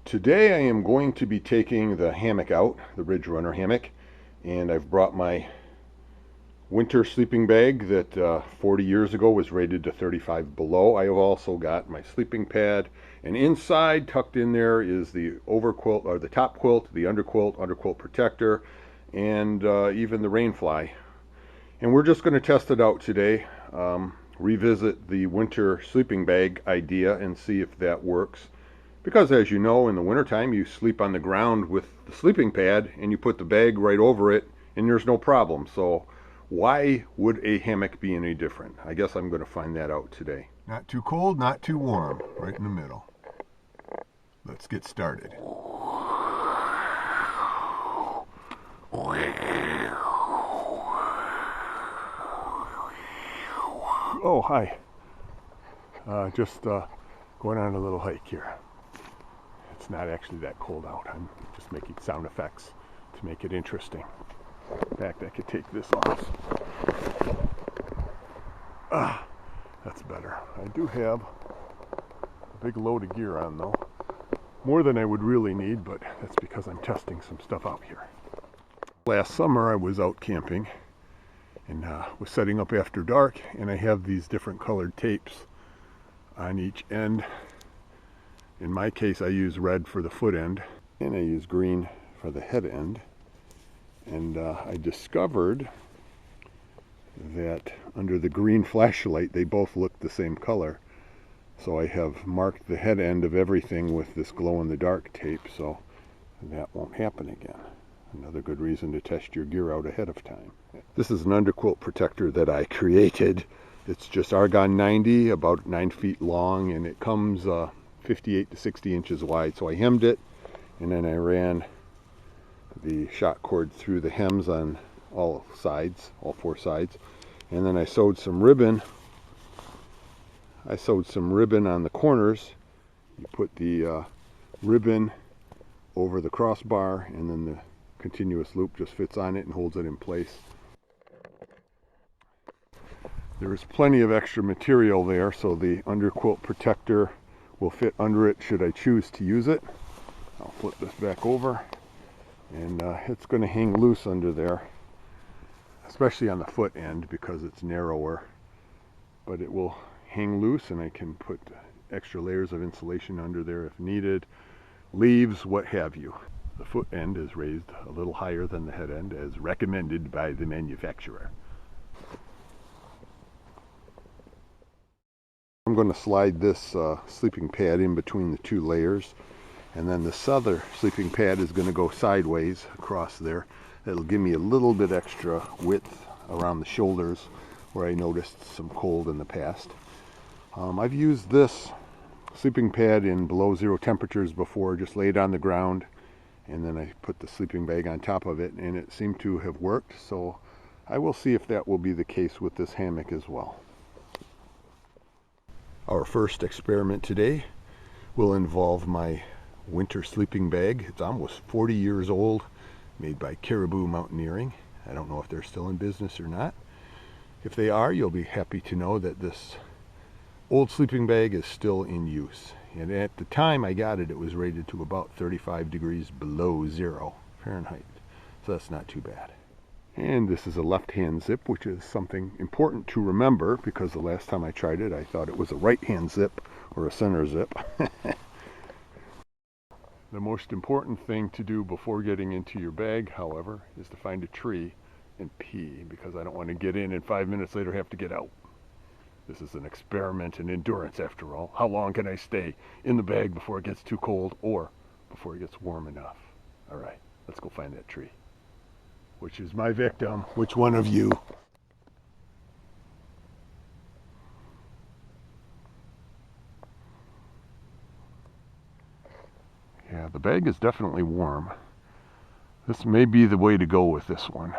Today I am going to be taking the hammock out, the Ridge Runner hammock, and I've brought my winter sleeping bag that 40 years ago was rated to 35 below. I have also got my sleeping pad, and inside, tucked in there, is the overquilt, or the top quilt, the underquilt protector, and even the rain fly. And we're just going to test it out today, revisit the winter sleeping bag idea and see if that works. Because as you know, in the wintertime, you sleep on the ground with the sleeping pad and you put the bag right over it and there's no problem. So why would a hammock be any different? I guess I'm going to find that out today. Not too cold, not too warm, right in the middle. Let's get started. Oh, hi. Just going on a little hike here. It's not actually that cold out. I'm just making sound effects to make it interesting. In fact, I could take this off. That's better. I do have a big load of gear on though. More than I would really need, but that's because I'm testing some stuff out here. Last summer I was out camping and was setting up after dark, and I have these different colored tapes on each end. In my case, I use red for the foot end, and I use green for the head end. And I discovered that under the green flashlight, they both look the same color. So I have marked the head end of everything with this glow-in-the-dark tape, so that won't happen again. Another good reason to test your gear out ahead of time. This is an underquilt protector that I created. It's just Argon 90, about 9 feet long, and it comes 58 to 60 inches wide. So I hemmed it, and then I ran the shot cord through the hems on all sides, all 4 sides, and then I sewed some ribbon. I sewed some ribbon on the corners. You put the ribbon over the crossbar, and then the continuous loop just fits on it and holds it in place. There is plenty of extra material there, so the underquilt protector will fit under it should I choose to use it. I'll flip this back over, and it's going to hang loose under there, especially on the foot end because it's narrower, but it will hang loose, and I can put extra layers of insulation under there if needed, leaves, what have you. The foot end is raised a little higher than the head end as recommended by the manufacturer. I'm going to slide this sleeping pad in between the 2 layers, and then this other sleeping pad is going to go sideways across there. That'll give me a little bit extra width around the shoulders where I noticed some cold in the past. I've used this sleeping pad in below 0 temperatures before. Just lay it on the ground and then I put the sleeping bag on top of it, and it seemed to have worked, so I will see if that will be the case with this hammock as well. Our first experiment today will involve my winter sleeping bag. It's almost 40 years old, made by Caribou Mountaineering. I don't know if they're still in business or not. If they are, you'll be happy to know that this old sleeping bag is still in use. And at the time I got it, it was rated to about 35 degrees below 0 Fahrenheit. So that's not too bad. And this is a left-hand zip, which is something important to remember because the last time I tried it, I thought it was a right-hand zip or a center zip. The most important thing to do before getting into your bag, however, is to find a tree and pee, because I don't want to get in and 5 minutes later have to get out. This is an experiment in endurance after all. How long can I stay in the bag before it gets too cold or before it gets warm enough? All right, let's go find that tree. Which is my victim? Which one of you? Yeah, the bag is definitely warm. This may be the way to go with this one.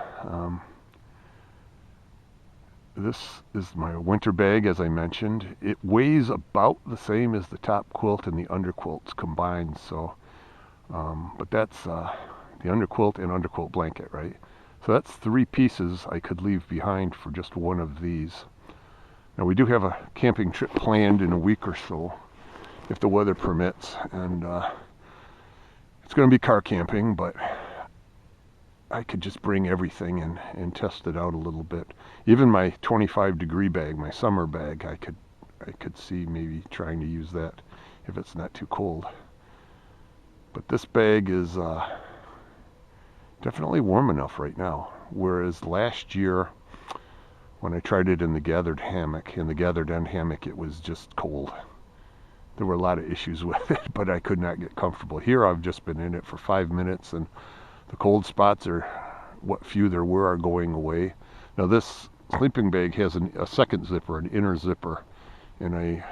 This is my winter bag, as I mentioned. It weighs about the same as the top quilt and the underquilts combined, so but that's the underquilt and underquilt blanket, right? So that's 3 pieces I could leave behind for just one of these. Now we do have a camping trip planned in a week or so, if the weather permits, and It's going to be car camping, but I could just bring everything and test it out a little bit. Even my 25-degree bag, my summer bag, I could see maybe trying to use that if it's not too cold. But this bag is definitely warm enough right now. Whereas last year, when I tried it in the gathered end hammock, it was just cold. There were a lot of issues with it, but I could not get comfortable. Here I've just been in it for 5 minutes, and the cold spots, are what few there were, are going away. Now this sleeping bag has a second zipper, an inner zipper, and I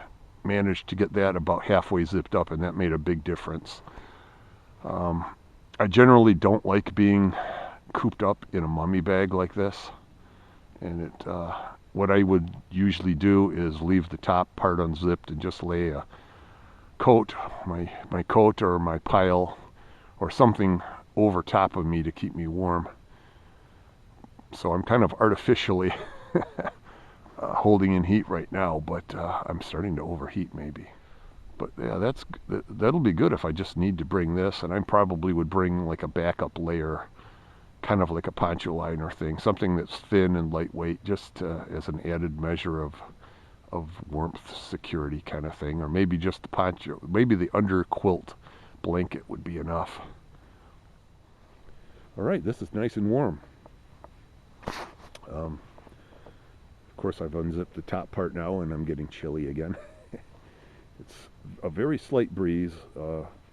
managed to get that about halfway zipped up, and that made a big difference. I generally don't like being cooped up in a mummy bag like this, and what I would usually do is leave the top part unzipped and just lay a coat, my coat or my pile or something over top of me to keep me warm. So I'm kind of artificially holding in heat right now, but I'm starting to overheat maybe. But yeah, that'll be good if I just need to bring this, and I probably would bring like a backup layer, kind of like a poncho liner thing, something that's thin and lightweight, just as an added measure of warmth, security kind of thing, or maybe just the poncho, maybe the under quilt blanket would be enough. All right, this is nice and warm. Of course, I've unzipped the top part now, and I'm getting chilly again. It's a very slight breeze,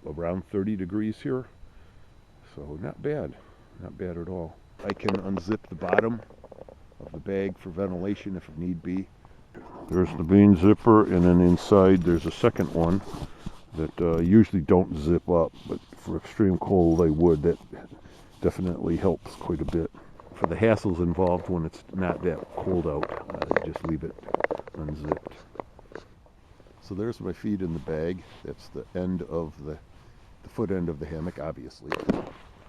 around 30 degrees here, so not bad at all. I can unzip the bottom of the bag for ventilation if need be. There's the main zipper, and then inside there's a second one that usually don't zip up, but for extreme cold they would. That definitely helps quite a bit. For the hassles involved when it's not that cold out, just leave it unzipped. So there's my feet in the bag. That's the end of the foot end of the hammock, obviously.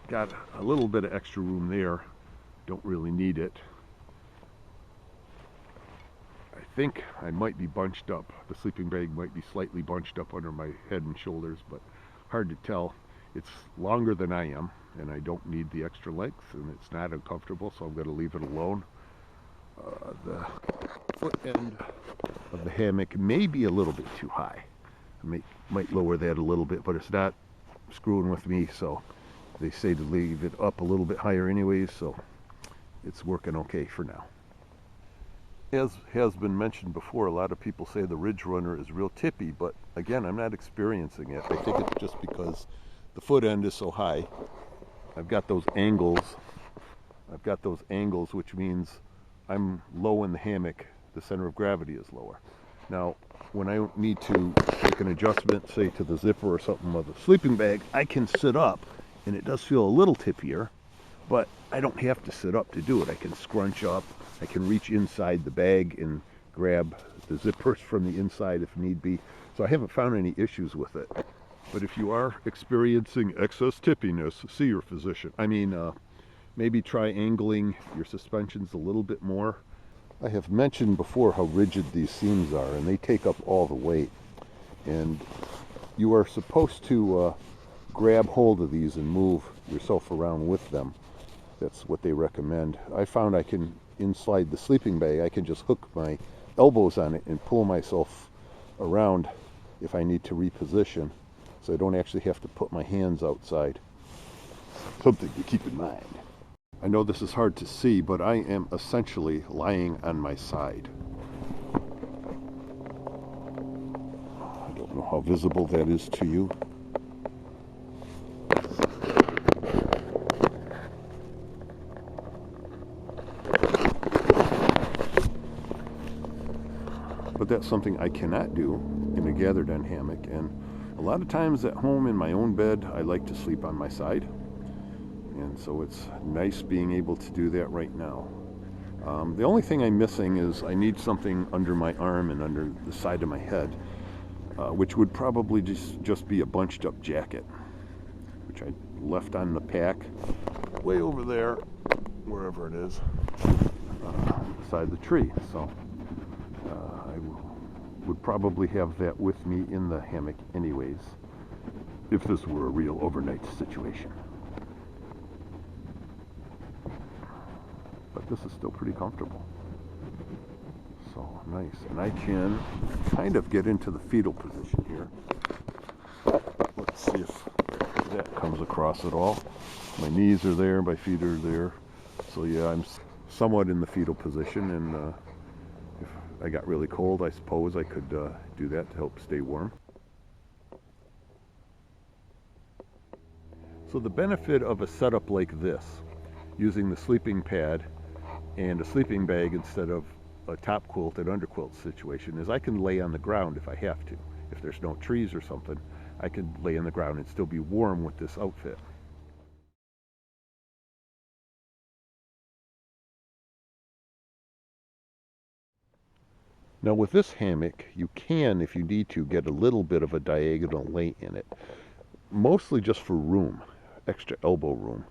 Got a little bit of extra room there. Don't really need it. I think I might be bunched up. The sleeping bag might be slightly bunched up under my head and shoulders, but hard to tell. It's longer than I am, and I don't need the extra length, and it's not uncomfortable, so I'm going to leave it alone. The foot end of the hammock may be a little bit too high. I might lower that a little bit, but it's not screwing with me, so they say to leave it up a little bit higher anyways, so it's working okay for now. As has been mentioned before, a lot of people say the Ridge Runner is real tippy, but again, I'm not experiencing it. I think it's just because the foot end is so high. I've got those angles, which means I'm low in the hammock. The center of gravity is lower. Now, when I need to make an adjustment, say to the zipper or something of the sleeping bag, I can sit up, and it does feel a little tippier, but I don't have to sit up to do it. I can scrunch up, I can reach inside the bag and grab the zippers from the inside if need be. So I haven't found any issues with it. But if you are experiencing excess tippiness, see your physician. I mean, maybe try angling your suspensions a little bit more. I have mentioned before how rigid these seams are, and they take up all the weight. And you are supposed to grab hold of these and move yourself around with them. That's what they recommend. I found I can, inside the sleeping bag, I can just hook my elbows on it and pull myself around if I need to reposition, so I don't actually have to put my hands outside. Something to keep in mind. I know this is hard to see, but I am essentially lying on my side. I don't know how visible that is to you. But that's something I cannot do in a gathered end hammock, and a lot of times at home in my own bed I like to sleep on my side, and so it's nice being able to do that right now. The only thing I'm missing is I need something under my arm and under the side of my head, which would probably just be a bunched up jacket, which I left on the pack way over there, wherever it is, beside the tree. So I would probably have that with me in the hammock anyways. if this were a real overnight situation. But this is still pretty comfortable. So nice. And I can kind of get into the fetal position here. Let's see if that comes across at all. My knees are there, my feet are there. So yeah, I'm somewhat in the fetal position, and if I got really cold, I suppose I could do that to help stay warm. So the benefit of a setup like this, using the sleeping pad and a sleeping bag instead of a top quilt and underquilt situation, is I can lay on the ground if I have to. If there's no trees or something, I can lay on the ground and still be warm with this outfit. Now with this hammock, you can, if you need to, get a little bit of a diagonal lay in it. Mostly just for room, extra elbow room.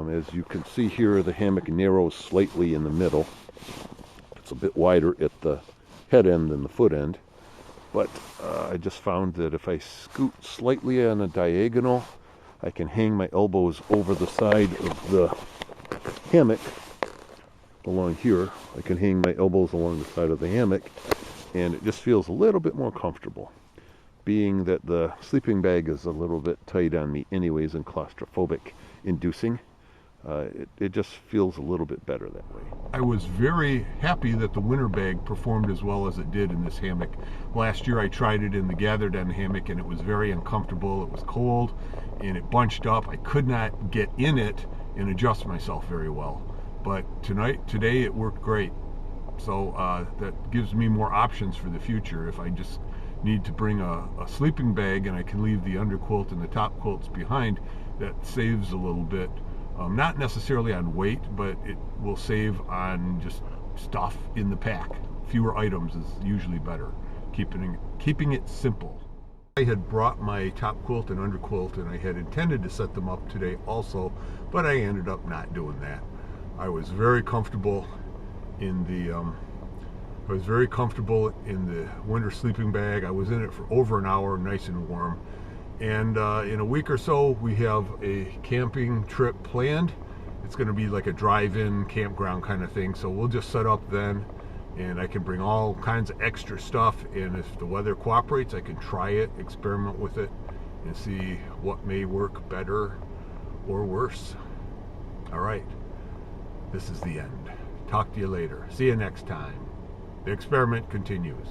As you can see here, the hammock narrows slightly in the middle. It's a bit wider at the head end than the foot end. But I just found that if I scoot slightly on a diagonal, I can hang my elbows over the side of the hammock along here. I can hang my elbows along the side of the hammock, and it just feels a little bit more comfortable. Being that the sleeping bag is a little bit tight on me anyways and claustrophobic inducing, it just feels a little bit better that way. I was very happy that the winter bag performed as well as it did in this hammock. Last year I tried it in the gathered end hammock, and it was very uncomfortable. It was cold and it bunched up. I could not get in it and adjust myself very well. But today it worked great. So that gives me more options for the future. If I just need to bring a sleeping bag and I can leave the underquilt and the top quilts behind, that saves a little bit. Not necessarily on weight, but it will save on just stuff in the pack. Fewer items is usually better. Keeping it simple. I had brought my top quilt and underquilt, and I had intended to set them up today also, but I ended up not doing that. I was very comfortable in the winter sleeping bag. I was in it for over an hour, nice and warm. And in a week or so, we have a camping trip planned. It's going to be like a drive-in campground kind of thing. So we'll just set up then, and I can bring all kinds of extra stuff. And if the weather cooperates, I can try it, experiment with it, and see what may work better or worse. All right. This is the end. Talk to you later. See you next time. The experiment continues.